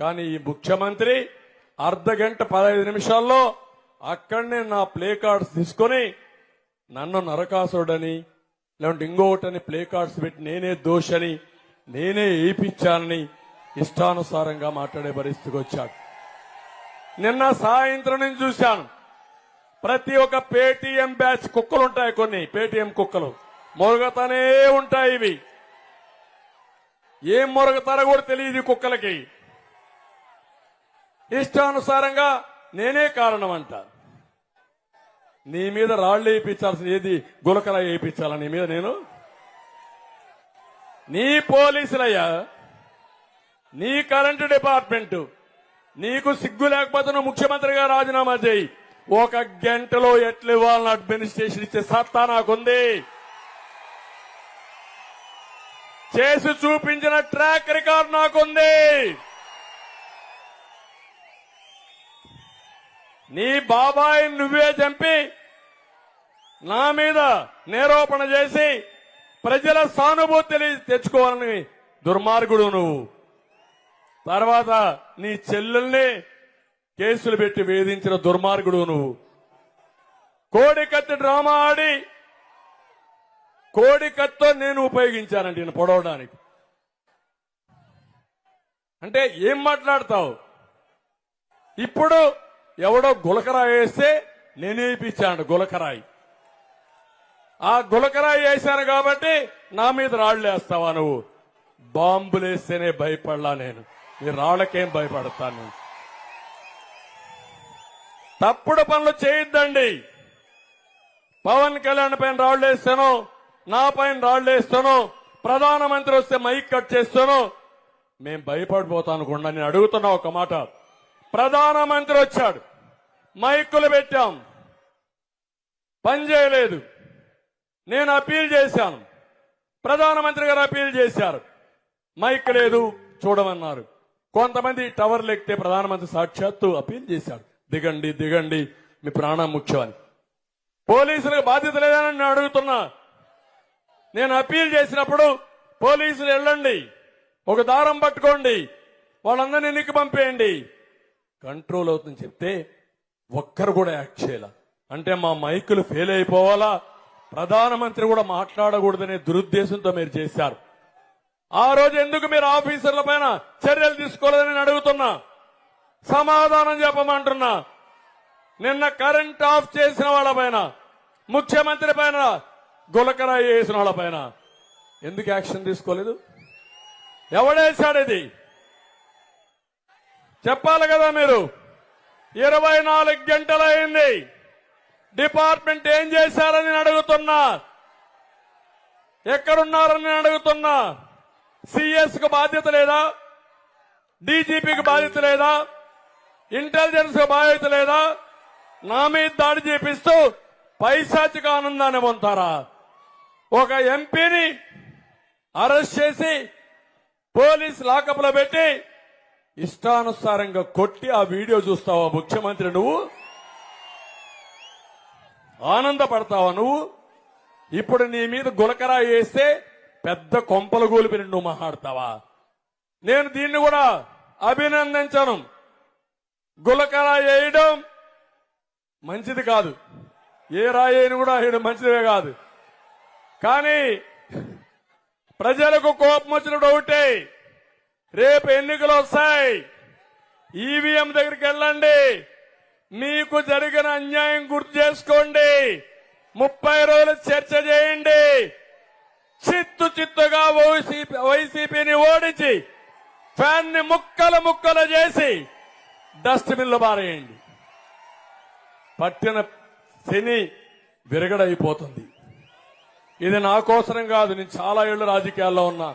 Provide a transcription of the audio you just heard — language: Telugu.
కానీ ఈ ముఖ్యమంత్రి అర్ధగంట 15 నిమిషాల్లో అక్కడనే నా ప్లే కార్డ్స్ తీసుకొని నన్ను నరకాసుడని లేదంటే ఇంకొకటని ప్లే కార్డ్స్ పెట్టి నేనే దోషని నేనే ఏపిచ్చానని ఇష్టానుసారంగా మాట్లాడే పరిస్థితికి వచ్చాడు. నిన్న సాయంత్రం నేను చూశాను, ప్రతి ఒక్క పేటీఎం బ్యాచ్ కుక్కలు ఉంటాయి, కొన్ని పేటీఎం కుక్కలు మొరగతానే ఉంటాయి. ఇవి ఏం మొరగతారో కూడా తెలియదు కుక్కలకి. ఇష్టానుసారంగా నేనే కారణం అంట. నీ మీద రాళ్లు వేయించాల్సిన ఏది గులకల వేయించాలా నీ మీద? నేను నీ పోలీసులయ్యా, నీ కరెంటు డిపార్ట్మెంటు, నీకు సిగ్గు లేకపోతే నువ్వు ముఖ్యమంత్రిగా రాజీనామా చేయి. 1 గంటలో ఎట్లు ఇవ్వాలని అడ్మినిస్ట్రేషన్ ఇచ్చే సత్తా నాకుంది. చేసి చూపించిన ట్రాక్ రికార్డ్ నాకుంది. నీ బాబాయి నువ్వే చంపి నా మీద నేరోపణ చేసి ప్రజల సానుభూతి తెచ్చుకోవాలని దుర్మార్గుడు నువ్వు. తర్వాత నీ చెల్లెల్ని కేసులు పెట్టి వేధించిన దుర్మార్గుడు నువ్వు. కోడికత్తి డ్రామా ఆడి కోడికత్తో నేను ఉపయోగించానండి నేను పొడవడానికి. అంటే ఏం మాట్లాడతావు? ఇప్పుడు ఎవడో గులకరాయి వేస్తే నేనే ఇప్పించాను గులకరాయి. ఆ గులకరాయి వేశాను కాబట్టి నా మీద రాళ్లు వేస్తావా నువ్వు? బాంబులేస్తేనే భయపడలా నేను, ఈ రాళ్లకేం భయపడతాను నేను? తప్పుడు పనులు చేయొద్దండి. పవన్ కళ్యాణ్ పైన రాళ్లు వేస్తాను, నా పైన రాళ్లు వేస్తాను, ప్రధానమంత్రి వస్తే మైక్ కట్ చేస్తాను, మేం భయపడిపోతాను అనుకుండా. నేను అడుగుతున్నా ఒక మాట. ప్రధానమంత్రి వచ్చాడు, మైకులు పెట్టాం, పని చేయలేదు. నేను అప్పీల్ చేశాను, ప్రధానమంత్రి గారు అప్పీల్ చేశారు, మైక్ లేదు చూడమన్నారు. కొంతమంది టవర్లు ఎక్కితే ప్రధానమంత్రి సాక్షాత్తు అప్పీల్ చేశాడు, దిగండి దిగండి మీ ప్రాణం ముఖ్యమని. పోలీసులకు బాధ్యత లేదని నేను అడుగుతున్నా. నేను అప్పీల్ చేసినప్పుడు పోలీసులు వెళ్ళండి, ఒక దారం పట్టుకోండి, వాళ్ళందరినీ ఎన్నిక పంపేయండి, కంట్రోల్ అవుతుందని చెప్తే ఒక్కరు కూడా యాక్ట్ చేయాల. అంటే మా మైకులు ఫెయిల్ అయిపోవాలా, ప్రధానమంత్రి కూడా మాట్లాడకూడదనే దురుద్దేశంతో మీరు చేశారు. ఆ రోజు ఎందుకు మీరు ఆఫీసర్ల పైన చర్యలు తీసుకోలేదని నేను అడుగుతున్నా, సమాధానం చెప్పమంటున్నా. నిన్న కరెంట్ ఆఫ్ చేసిన వాళ్ళ పైన, ముఖ్యమంత్రి పైన, గులకరాయి వేసిన వాళ్ళ పైన ఎందుకు యాక్షన్ తీసుకోలేదు? ఎవడేశాడు ఇది? చెప్పాలి కదా మీరు. 24 గంటలైంది, డిపార్ట్మెంట్ ఏం చేశారని నేను అడుగుతున్నా, ఎక్కడున్నారని నేను అడుగుతున్నా. సిఎస్ కు బాధ్యత లేదా? డీజీపీకి బాధ్యత లేదా? ఇంటెలిజెన్స్ కు బాధ్యత లేదా? నా మీద దాడి చేపిస్తూ పైశాచిక ఆనందాన్ని పొందుతారా? ఒక ఎంపీని అరెస్ట్ చేసి పోలీస్ లాకప్లో పెట్టి ఇష్టానుసారంగా కొట్టి ఆ వీడియో చూస్తావా ముఖ్యమంత్రి? నువ్వు ఆనందపడతావా? నువ్వు ఇప్పుడు నీ మీద గులకరాయి వేస్తే పెద్ద కొంపలు గోలిపిన నువ్వు మాట్లాడతావా? నేను దీన్ని కూడా అభినందించను. గులకరాయి వేయడం మంచిది కాదు, ఏ రాయిని కూడా వేయడం మంచిదే కాదు. కానీ ప్రజలకు కోపం వచ్చినప్పుడు ఒకటే, రేపు ఎన్నికలు వస్తాయి, ఈవీఎం దగ్గరికి వెళ్ళండి, మీకు జరిగిన అన్యాయం గుర్తు చేసుకోండి, 30 రోజులు చర్చ చేయండి, చిత్తుగా వైసీపీని ఓడించి ఫ్యాన్ ని ముక్కలు చేసి డస్ట్బిన్ లో పారేయండి. పట్టిన శని విరగడైపోతుంది. ఇది నా కోసరం కాదు, నేను చాలా ఏళ్లు రాజకీయాల్లో ఉన్నా.